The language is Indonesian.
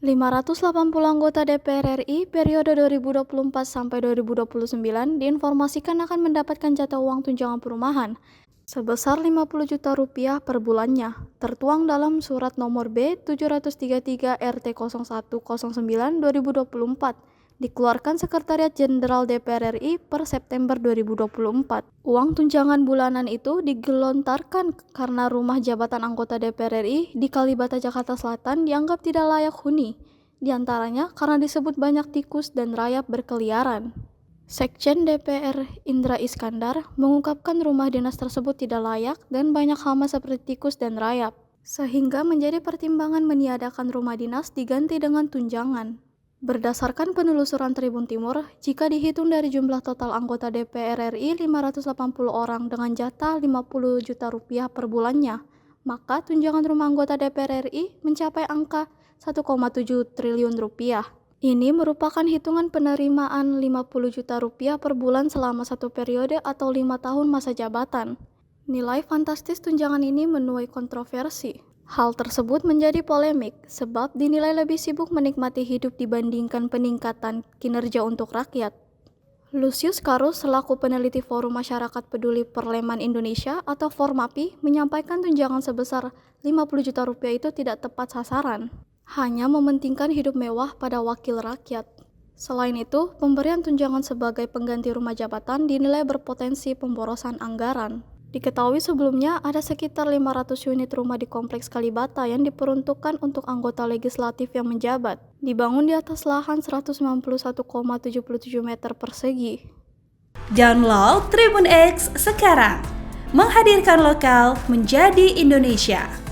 580 anggota DPR RI periode 2024 sampai 2029 diinformasikan akan mendapatkan jatah uang tunjangan perumahan sebesar Rp50 juta per bulannya, tertuang dalam Surat Nomor B733 RT0109/2024, dikeluarkan Sekretariat Jenderal DPR RI per September 2024. Uang tunjangan bulanan itu digelontarkan karena rumah jabatan anggota DPR RI di Kalibata, Jakarta Selatan dianggap tidak layak huni, diantaranya karena disebut banyak tikus dan rayap berkeliaran. Sekjen DPR Indra Iskandar mengungkapkan rumah dinas tersebut tidak layak dan banyak hama seperti tikus dan rayap, sehingga menjadi pertimbangan meniadakan rumah dinas diganti dengan tunjangan. Berdasarkan penelusuran Tribun Timur, jika dihitung dari jumlah total anggota DPR RI 580 orang dengan jatah Rp50 juta per bulannya, maka tunjangan rumah anggota DPR RI mencapai angka Rp1,7 triliun. Ini merupakan hitungan penerimaan Rp50 juta per bulan selama satu periode atau 5 tahun masa jabatan. Nilai fantastis tunjangan ini menuai kontroversi. Hal tersebut menjadi polemik sebab dinilai lebih sibuk menikmati hidup dibandingkan peningkatan kinerja untuk rakyat. Lusius Karus selaku peneliti Forum Masyarakat Peduli Perleman Indonesia atau Formapi menyampaikan tunjangan sebesar Rp50 juta itu tidak tepat sasaran, hanya mementingkan hidup mewah pada wakil rakyat. Selain itu, pemberian tunjangan sebagai pengganti rumah jabatan dinilai berpotensi pemborosan anggaran. Diketahui sebelumnya ada sekitar 500 unit rumah di Kompleks Kalibata yang diperuntukkan untuk anggota legislatif yang menjabat, dibangun di atas lahan 191,77 meter persegi. Download Tribun X sekarang, menghadirkan lokal menjadi Indonesia.